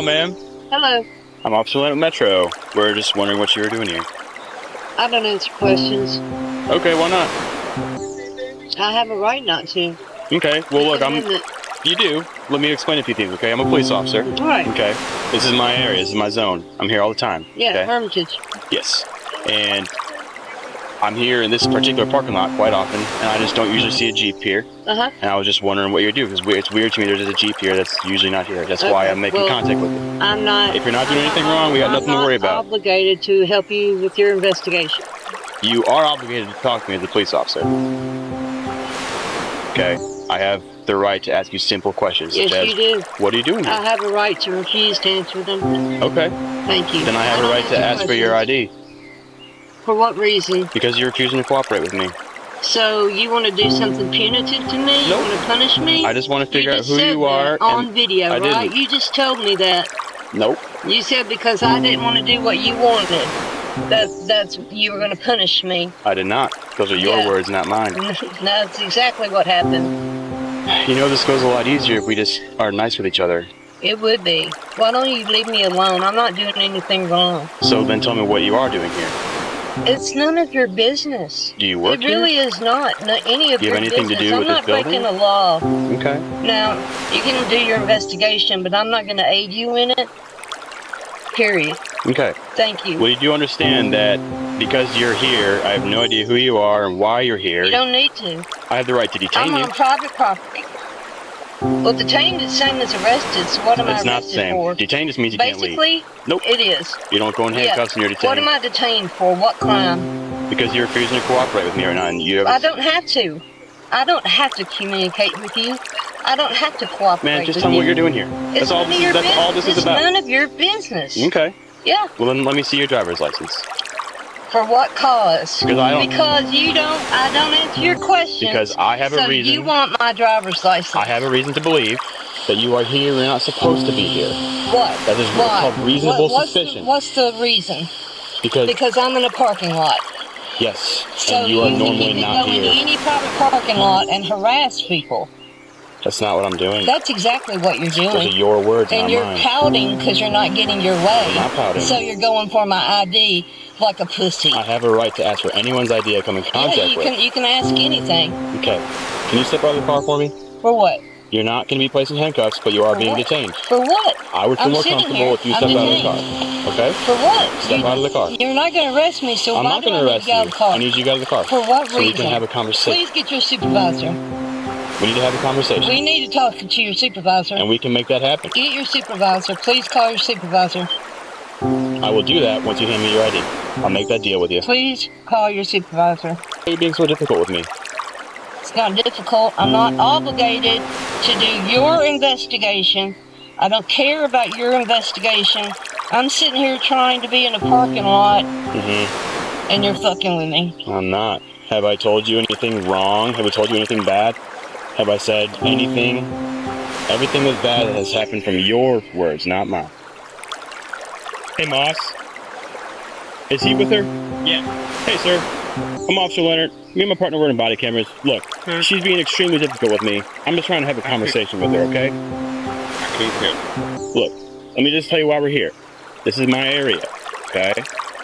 Hello, ma'am. Hello. I'm Officer Leonard Metro. We're just wondering what you were doing here. I don't answer questions. Okay, why not? I have a right not to. Okay, well look, Amendment. you do. Let me explain a few things, okay? I'm a police officer. All right. Okay, this is my area, this is my zone. I'm here all the time. Yeah, okay? Hermitage. Yes, and I'm here in this particular parking lot quite often, and I just don't usually see a Jeep here. Uh-huh. And I was just wondering what you're doing, because it's weird to me there's a Jeep here that's usually not here. That's why I'm making contact with you. I'm not. If you're not doing anything wrong, we got nothing to worry about. I'm not obligated to help you with your investigation. You are obligated to talk to me as a police officer. Okay, I have the right to ask you simple questions. Yes, such as, you do. what are you doing here? I have a right to refuse to answer them. Okay. Thank you. Then I have a right to ask for your ID. For what reason? Because you're refusing to cooperate with me. So you want to do something punitive to me? Nope. You want to punish me? I just want to figure out just who said you are. that on video, I right? didn't. You just told me that. Nope. You said because I didn't want to do what you wanted, that's you were going to punish me. I did not. Those are your words, not mine. That's exactly what happened. You know, this goes a lot easier if we just are nice with each other. It would be. Why don't you leave me alone? I'm not doing anything wrong. So then tell me what you are doing here. It's none of your business. Do you work It really is not any of Do you your have anything business. to do I'm with not this building? breaking the law. Okay. Now, you can do your investigation, but I'm not going to aid you in it. Period. Okay. Thank you. Well, you do understand that because you're here, I have no idea who you are and why you're here. You don't need to. I have the right to detain I'm you. on private property. Well, detained is the same as arrested, so what am I It's not the arrested same. for? Detained just means you can't leave. Basically, Nope. it is. You don't go in handcuffs and you're detained. What am I detained for? What crime? Because you're refusing to cooperate with me right now, and you have. I don't have to. I don't have to communicate with you. I don't have to cooperate Man, just with tell me you. what you're doing here. It's That's all. none of your That's all this business. is about. It's none of your business. Okay. Yeah. Well, then let me see your driver's license. For what cause? Because I don't. Because I don't answer your questions. Because I have a reason. So you want my driver's license? I have a reason to believe that you are here and you're not supposed to be here. What? That is what's called reasonable suspicion. What's the reason? Because I'm in a parking lot. yes, So and you are normally can not go into here. any private parking lot and harass people. That's not what I'm doing. That's exactly what you're Those are doing. your words, And not you're mine. pouting because you're not getting your way. I'm not pouting. So you're going for my ID like a pussy. I have a right to ask for anyone's ID I come in contact with. You can ask anything. Okay. Can you step out of the car for me? For what? You're not going to be placed in handcuffs, but you are For being what? detained. For what? I would feel I'm more sitting comfortable here. if you I'm stepped out of the detained. car. Okay? For what? Step out of the car. You're not going to arrest me, so I'm why not do going I to need arrest to get out you. of the car? I need you to get out of the car. For what so reason? we can have a conversation. Please get your supervisor. We need to have a conversation. We need to talk to your supervisor. And we can make that happen. Get your supervisor. Please call your supervisor. I will do that once you hand me your ID. I'll make that deal with you. Please call your supervisor. Why are you being so difficult with me? It's not difficult. I'm not obligated to do your investigation. I don't care about your investigation. I'm sitting here trying to be in a parking lot, and you're fucking with me. I'm not. Have I told you anything wrong? Have I told you anything bad? Have I said anything? Everything that's bad has happened from your words, not mine. Hey, Moss. Is he with her? Yeah. Hey, sir. I'm Officer Leonard. Me and my partner were in body cameras. Look, she's being extremely difficult with me. I'm just trying to have a conversation with her, okay? I can't help. Look, let me just tell you why we're here. This is my area, okay?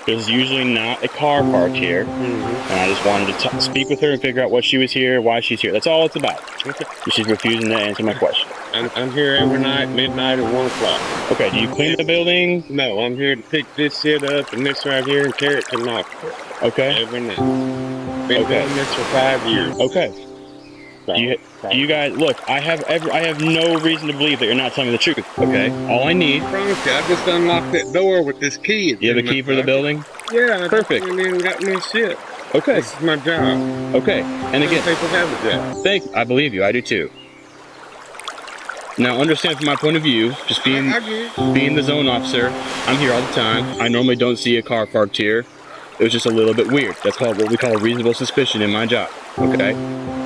There's usually not a car parked here, and I just wanted to speak with her and figure out what she was here, why she's here. That's all it's about. She's refusing to answer my question. I'm here every night, midnight at 1 o'clock. Okay, do you clean the building? No, I'm here to pick this shit up and this right here and carry it to Knoxville Okay, every night. Been doing this for 5 years. okay. You guys, look, I have no reason to believe that you're not telling me the truth, okay? All I need... I promise you, I just unlocked that door with this key. You have a key for the building? Yeah, I Perfect. just went in and got me shit. Okay, This is my job. okay. And Some again, people have a job. thank you. I believe you, I do too. Now, understand from my point of view, just being I get the zone officer, I'm here all the time. I normally don't see a car parked here. It was just a little bit weird. That's called what we call reasonable suspicion in my job, okay?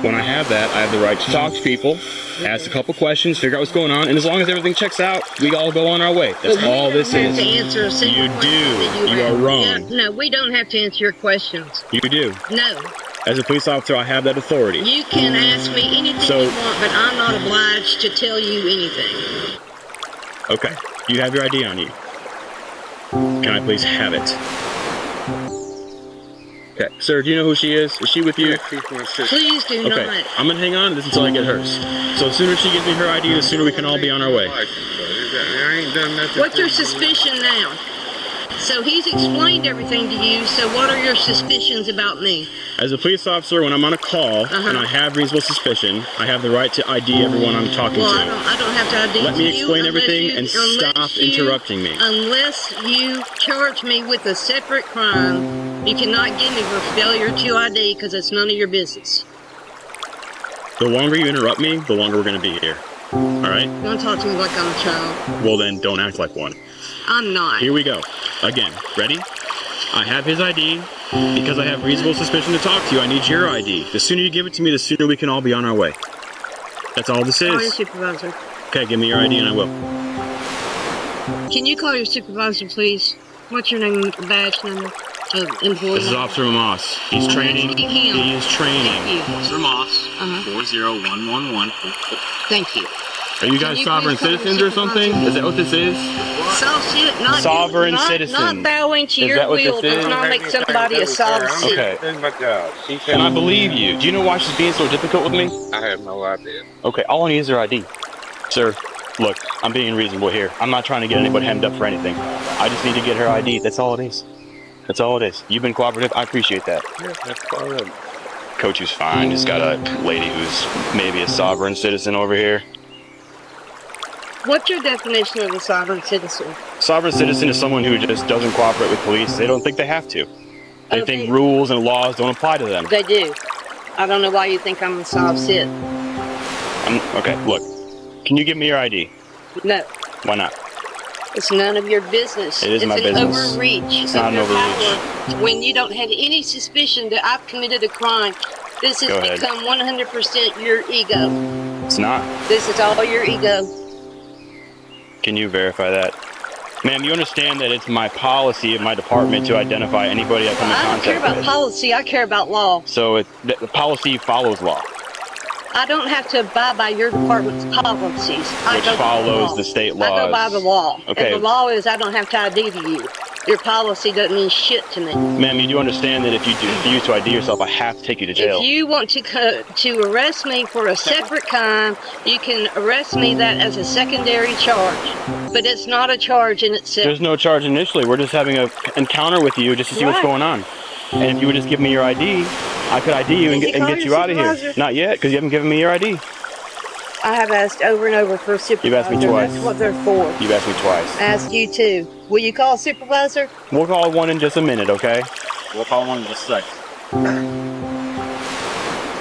When I have that, I have the right to talk to people, ask a couple questions, figure out what's going on, and as long as everything checks out, we all go on our way. That's all this We don't have to is. answer a single You question do. that You have. are wrong. No, we don't have to answer your questions. You do. No. As a police officer, I have that authority. You can ask me anything So- you want, but I'm not obliged to tell you anything. Okay. You have your ID on you. Can I please have it? Okay, sir, do you know who she is? Is she with you? Please do Okay, not. I'm gonna hang on to this until I get hers. So the sooner she gives me her ID, the sooner we can all be on our way. I ain't done nothing. What's your suspicion now? So he's explained everything to you, so what are your suspicions about me? As a police officer, when I'm on a call and I have reasonable suspicion, I have the right to ID everyone I'm talking Well, to. I don't have to ID Let me you explain unless everything you- and unless stop you- interrupting me. Unless you charge me with a separate crime, you cannot get me for failure to ID because it's none of your business. The longer you interrupt me, the longer we're gonna be here. Alright? Don't talk to me like I'm a child. Well then, don't act like one. I'm not. Here we go. Again, ready? I have his ID. Because I have reasonable suspicion to talk to you, I need your ID. The sooner you give it to me, the sooner we can all be on our way. That's all this Call your is. supervisor. Okay, give me your ID and I will. Can you call your supervisor, please? What's your name, badge number? Employee. This is Officer Moss. He's training. asking him. He is training. Thank you. Officer Moss, Uh-huh. 40111. Thank you. Are you guys Can you sovereign please call your citizens or something? supervisor? Is that what this is? Not Sovereign not, citizen. Not bowing to Is your that what will this does is? not make somebody a sovereign citizen. Okay. That's my job. She said And I believe you. Do you know why she's being so difficult with me? I have no idea. Okay, all I need is her ID. Sir, look, I'm being reasonable here. I'm not trying to get anybody hemmed up for anything. I just need to get her ID. That's all it is. That's all it is. You've been cooperative. I appreciate that. Yeah, that's fine. Coach who's fine. Just got a lady who's maybe a sovereign citizen over here. What's your definition of a sovereign citizen? Sovereign citizen is someone who just doesn't cooperate with police. They don't think they have to. They Okay. think rules and laws don't apply to them. They do. I don't know why you think I'm a sob sit. Okay, look. Can you give me your ID? No, Why not? it's none of your business. It is my It's business. an overreach. It's not of an your overreach. power when you don't have any suspicion that I've committed a crime. This has Go ahead. become 100% your ego. It's not. This is all your ego. Can you verify that? Ma'am, you understand that it's my policy of my department to identify anybody I come in I don't care contact about with. policy. I care about law. So the policy follows law, I don't have to abide by your department's policies. I which go by follows law. the state I laws. go by the law. Okay. And the law is I don't have to ID to you. Your policy doesn't mean shit to me. Ma'am, you do understand that if you refuse to ID yourself, I have to take you to jail. If you want to arrest me for a separate crime, you can arrest me that as a secondary charge. But it's not a charge in itself. There's no charge initially. We're just having an encounter with you just to see what's Right. going on. And if you would just give me your ID, I could ID you and Did you get call you your out of here. supervisor? Not yet, because you haven't given me your ID. I have asked over and over for a supervisor. You've asked me twice. That's what they're for. You've asked me twice. I asked you too. Will you call a supervisor? We'll call one in just a minute, okay? We'll call one in just a second.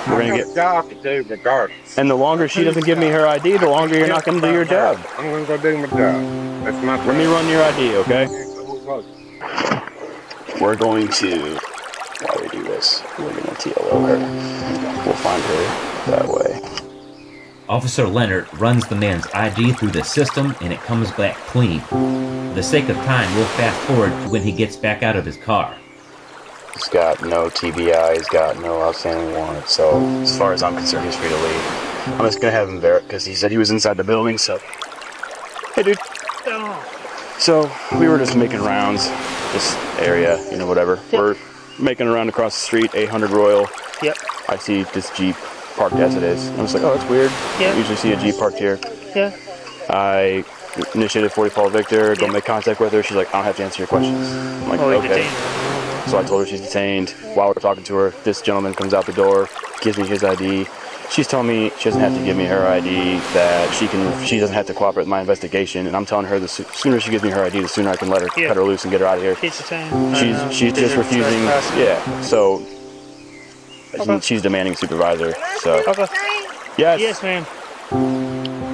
We're gonna I get. got a job to do regardless. And the longer she doesn't give me her ID, the longer you're not going to do your job. I'm going to go do my job. That's my Let me run your ID, okay? job. We're going to. Why do we do this? We're going to TLO her. We'll find her that way. Officer Leonard runs the man's ID through the system and it comes back clean. For the sake of time, we'll fast forward to when he gets back out of his car. He's got no TBI, he's got no outstanding warrant, so as far as I'm concerned, he's free to leave. I'm just gonna have him verify because he said he was inside the building, so. Hey, dude. So, we were just making rounds, this area, you know, whatever. We're making a round across the street, 800 Royal. Yep. I see this Jeep parked as it is. I'm just like, oh, that's weird. Yeah. Usually see a Jeep parked here. Yeah. I initiated 40 Paul Victor, go make contact with her. She's like, I don't have to answer your questions. I'm like, Oh, he okay. detained her. So I told her she's detained. While we're talking to her, this gentleman comes out the door, gives me his ID. She's telling me she doesn't have to give me her ID, that she doesn't have to cooperate with my investigation. And I'm telling her the sooner she gives me her ID, the sooner I can let her Yeah. cut her loose and get her out of here. She's detained. She's just refusing. Yeah. So Okay. she's demanding supervisor. So Okay. yes. Yes, ma'am.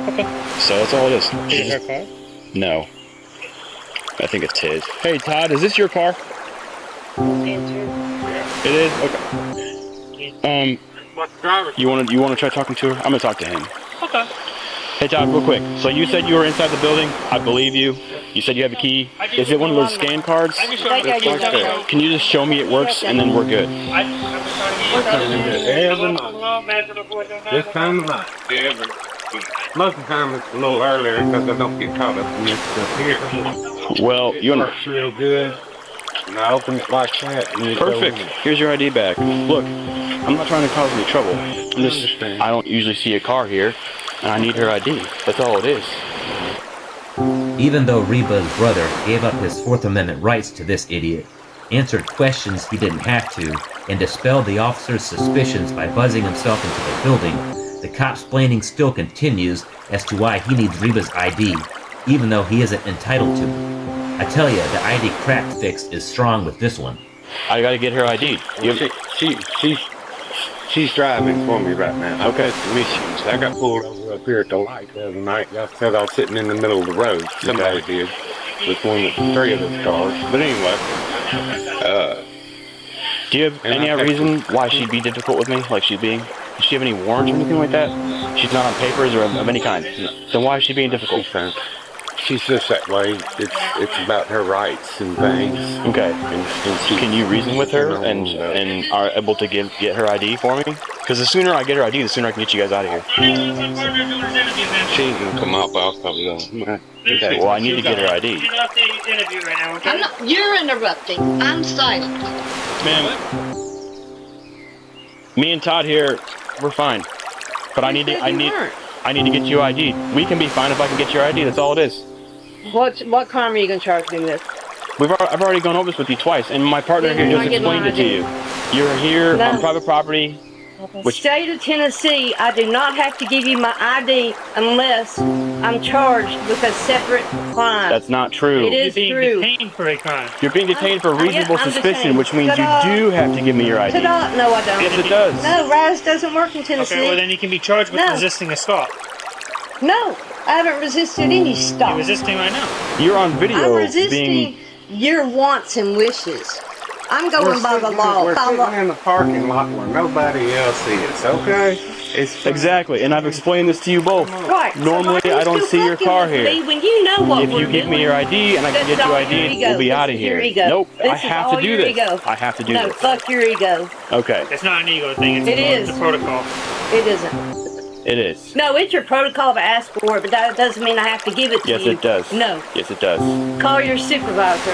Okay. So that's all it is. Is it her car? No. I think it's his. Hey Todd, is this your car? It is? Okay. You wanna try talking to her? I'm gonna talk to him. Okay. Hey Todd, real quick. So you said you were inside the building. I believe you. You said you have a key. Is it one of those scan cards? Can you just show me it works and then we're good? This time of night. Most of the time it's a little earlier because I don't get caught up in this stuff here. Well, It works real good. And I open it like that. And you go perfect. in. Here's your ID back. Look, I'm not trying to cause any trouble. Understand. I don't usually see a car here, and I need her ID. That's all it is. Even though Reba's brother gave up his Fourth Amendment rights to this idiot, answered questions he didn't have to, and dispelled the officer's suspicions by buzzing himself into the building, the cop's planning still continues as to why he needs Reba's ID, even though he isn't entitled to it. I tell ya, the ID crap fix is strong with this one. I gotta get her ID. She's driving for me right now. Okay. Some issues. I got pulled over up here at the light the other night. Y'all said I was sitting in the middle of the road. Somebody did. With one of the 3 of those cars. But anyway, Do you have any reason why she'd be difficult with me? Like she's being? Does she have any warrants or anything like that? She's not on papers or of any kind. Then why is she being difficult? she's just that way. It's about her rights and things. Okay. And she, Can you reason with her and are able to get her ID for me? Because the sooner I get her ID, the sooner I can get you guys out of here. she ain't gonna come up. I'll probably go. Okay. Well, I need to get her ID. I'm not, you're interrupting. I'm silent. Ma'am, me and Todd here, we're fine. But I need to get you ID. We can be fine if I can get your ID. That's all it is. What crime are you going to charge me with? I've already gone over this with you twice, and my partner Then here you're just not getting explained my it to you. You're here No. on private property. Which- State of Tennessee, I do not have to give you my ID unless I'm charged with a separate crime. That's not true. It is true. Detained for a crime. You're being detained for reasonable I'm suspicion, detained. which means you Ta-da. do have to give me your ID. Ta-da. No, I don't. Yes, it does. No, RAS doesn't work in Tennessee. Okay, well then you can be charged with No. resisting a stop. No, I haven't resisted any stop. You're resisting right now. You're on video I'm resisting being. your wants and wishes. I'm going by the law. We're Follow- sitting in the parking lot where nobody else is. Okay. It's Exactly, and I've explained this to you both. Right. Normally, So why are you I don't still see your fucking car with here. me when you know what If we're you give me doing? your ID and I can This get is you all your ID, ego. we'll be This out of is your here. ego. Nope, This I is have all to do your this. ego. I have to do No, this. fuck your ego. Okay, It's not an ego thing. It's It is. the protocol. It isn't. it is. No, it's your protocol to ask for it, but that doesn't mean I have to give it to Yes, you. it does. No. Yes, it does. Call your supervisor.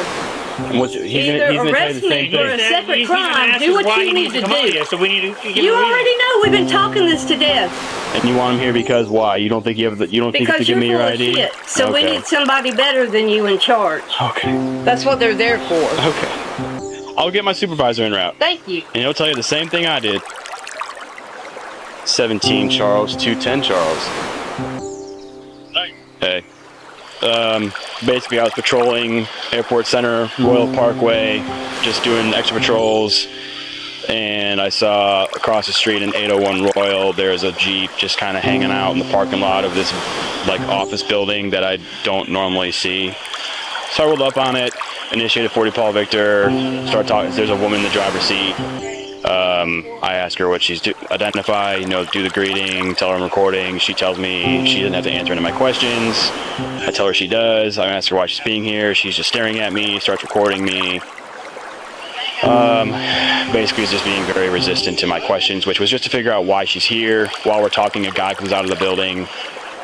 And he's Either gonna tell you arrest the me same for thing. a separate He's gonna crime. ask Do us what why you he need needs to come out do. here, so we need to give You him a reason. already know we've been talking this to death And you want him here because why? You don't think you have the, you don't think you have to because give you're me your full ID? of shit. So we Okay. need somebody better than you in charge. Okay. That's what they're there for. Okay. I'll get my supervisor en route, Thank you. and he'll tell you the same thing I did. 17 Charles, 210 Charles. Hey. Basically, I was patrolling Airport Center, Royal Parkway, just doing extra patrols, and I saw across the street in 801 Royal, there's a Jeep just kind of hanging out in the parking lot of this like office building that I don't normally see. So I rolled up on it, initiated 40 Paul Victor, started talking. There's a woman in the driver's seat. I ask her what she's identify, do the greeting, tell her I'm recording. She tells me she doesn't have to answer any of my questions. I tell her she does. I ask her why she's being here. She's just staring at me, starts recording me. Basically is just being very resistant to my questions, which was just to figure out why she's here. While we're talking, a guy comes out of the building.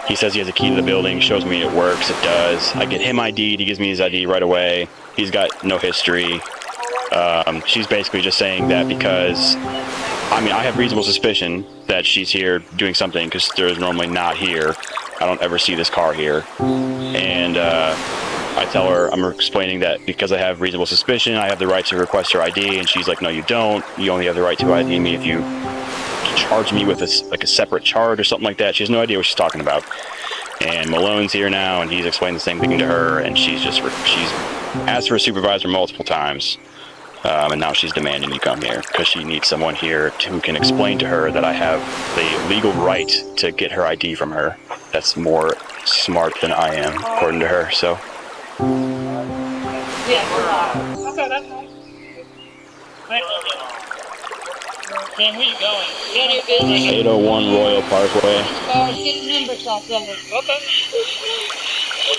He says he has a key to the building, shows me it works, it does. I get him ID'd, he gives me his ID right away. He's got no history. She's basically just saying that because, I have reasonable suspicion that she's here doing something because there's normally not here. I don't ever see this car here. And I tell her, I'm explaining that because I have reasonable suspicion, I have the right to request her ID, and she's like, no, you don't. You only have the right to ID me if you charge me with a separate charge or something like that. She has no idea what she's talking about. And Malone's here now, and he's explained the same thing to her, and she's asked for a supervisor multiple times. And now she's demanding you come here because she needs someone here who can explain to her that I have the legal right to get her ID from her. That's more smart than I am, according to her. So, Yeah. Okay, that's fine. Sam, where you going? Get your business. 801 Royal Parkway. Get the numbers off of it. Okay.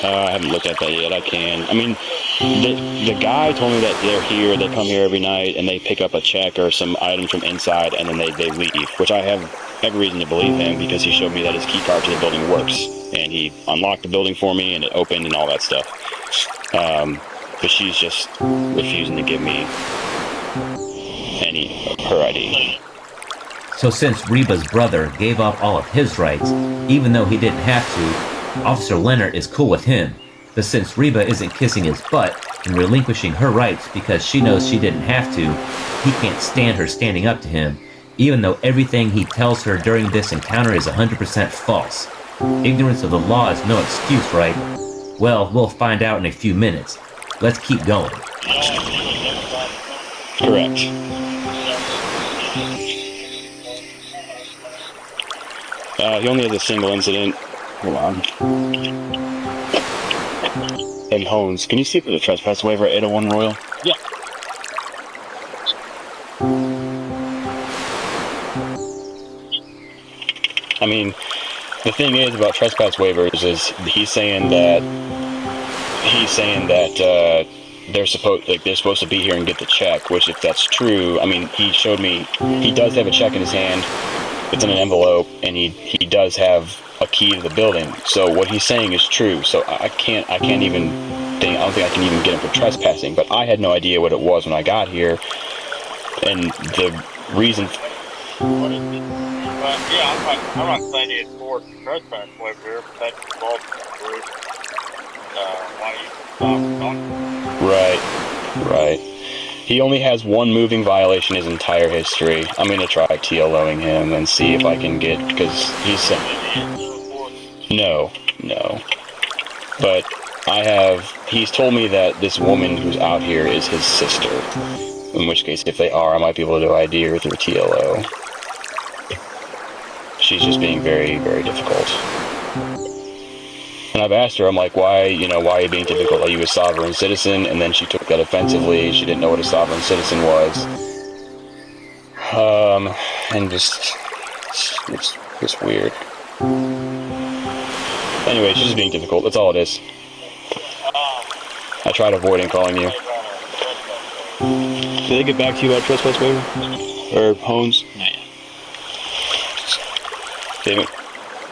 I haven't looked at that yet. I can. I mean, the guy told me that they're here. They come here every night and they pick up a check or some items from inside, and then they leave. Which I have every reason to believe him because he showed me that his key card to the building works, and he unlocked the building for me and it opened and all that stuff. But she's just refusing to give me any of her ID. So since Reba's brother gave up all of his rights, even though he didn't have to, Officer Leonard is cool with him. But since Reba isn't kissing his butt and relinquishing her rights because she knows she didn't have to, he can't stand her standing up to him, even though everything he tells her during this encounter is 100% false. Ignorance of the law is no excuse, right? Well, we'll find out in a few minutes. Let's keep going. Correct. He only has a single incident. Hold on. And Hones, can you see if there's a trespass waiver at 801 Royal? Yeah. I mean, the thing is about trespass waivers is he's saying that they're supposed to be here and get the check. Which, if that's true, I mean, he showed me he does have a check in his hand. It's in an envelope, and he does have a key to the building. So what he's saying is true. So I don't think I can even get him for trespassing. But I had no idea what it was when I got here, and the reason. What is it? I'm not saying it's for trespass waiver, but that's involved in the group. Why do you stop on? Right. He only has one moving violation his entire history. I'm gonna try TLOing him and see if I can get, because he's no. But he's told me that this woman who's out here is his sister. In which case, if they are, I might be able to ID her through TLO. She's just being very, very difficult. And I've asked her, I'm like, why are you being difficult? Are you a sovereign citizen? And then she took that offensively. She didn't know what a sovereign citizen was. And it's weird. Anyway, she's just being difficult. That's all it is. I tried avoiding calling you. Did they get back to you about trespass waiver? Or Hones? Nah. They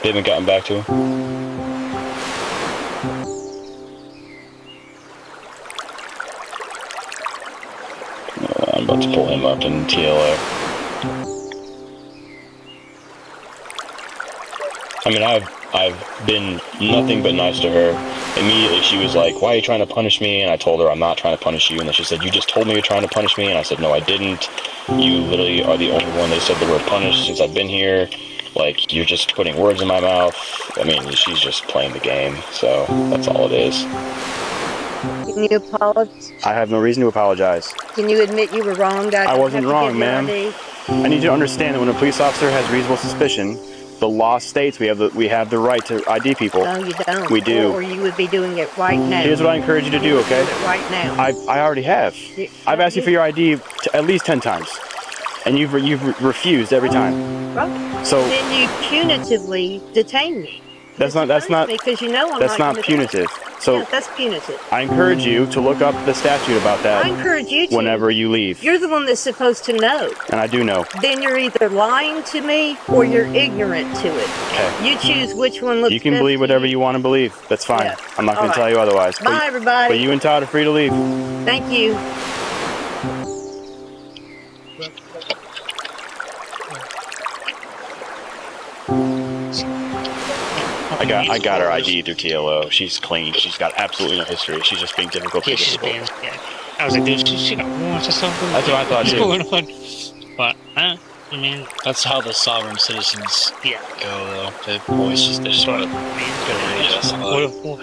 haven't gotten back to him? I'm about to pull him up in TLO. I mean, I've been nothing but nice to her. Immediately she was like, why are you trying to punish me? And I told her I'm not trying to punish you. And then she said, you just told me you're trying to punish me. And I said, no, I didn't. You literally are the only one that said the word punish since I've been here. Like, you're just putting words in my mouth. I mean, she's just playing the game. So that's all it is. Can you apologize? I have no reason to apologize. Can you admit you were wrong, guys? I wasn't wrong, ma'am. I need you to understand that when a police officer has reasonable suspicion, the law states we have the right to ID people. No, you don't. We do. Or you would be doing it right now. Here's what I encourage you to do, okay? Do it right now. I already have. I've asked you for your ID at least 10 times, and you've refused every time. Right. So Then you punitively detain me. that's not Because you know I'm that's not gonna punitive. So Yeah, that's punitive. I encourage you to look up the statute about I that encourage you to. whenever you leave, You're the one that's supposed to know. and I do know. Then you're either lying to me or you're ignorant to it. Okay. You choose which one looks You can best believe to whatever you want to believe. That's fine. Yeah. I'm not going All to right. tell you otherwise. Bye, everybody. But you and Todd are free to leave. Thank you. I got her ID through TLO. She's clean. She's got absolutely no history. She's just being difficult. Yeah, she's being. Yeah. I was like, dude, she got warrants or something. That's what I thought, What's too. going on? But I mean, That's how the sovereign citizens yeah. go, though. They always they just want to.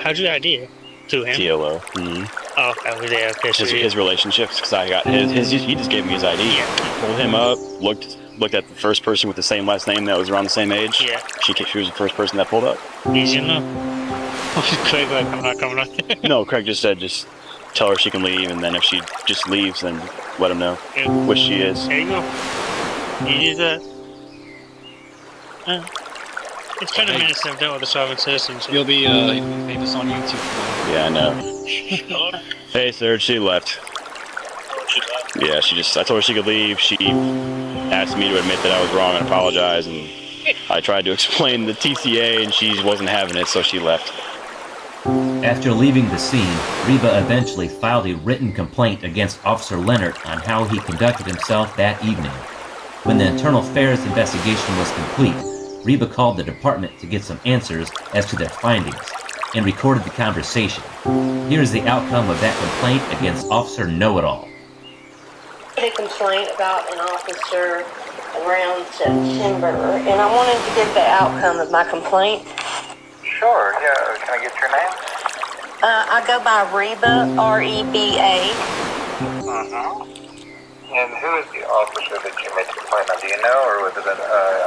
How'd you ID to him? TLO. Mm-hmm. Oh, that was there. Okay, so His relationships, because I got his. He just gave me his ID. Yeah. Pulled him up. Looked at the first person with the same last name that was around the same age. Yeah. She was the first person that pulled up. Easy enough. Craig, like, I'm not coming up there. No, Craig just said just tell her she can leave, and then if she just leaves, then let him know Yeah. which she is. There you go. You did that. It's kind of menacing with the sovereign citizens. You'll be famous on YouTube. Yeah, I know. Hey, sir, she left. Yeah, I told her she could leave. She asked me to admit that I was wrong and apologize, and I tried to explain the TCA, and she wasn't having it, so she left. After leaving the scene, Reba eventually filed a written complaint against Officer Leonard on how he conducted himself that evening. When the internal affairs investigation was complete, Reba called the department to get some answers as to their findings and recorded the conversation. Here's the outcome of that complaint against Officer Know-It-All. A complaint about an officer around September, and I wanted to get the outcome of my complaint. Sure, yeah. Can I get your name? I go by Reba, R-E-B-A. Mm-hmm. And who is the officer that you made the complaint on? Do you know, or was it an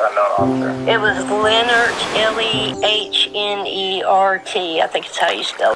unknown officer? It was Leonard, L-E-H-N-E-R-T. I think it's how you spell it.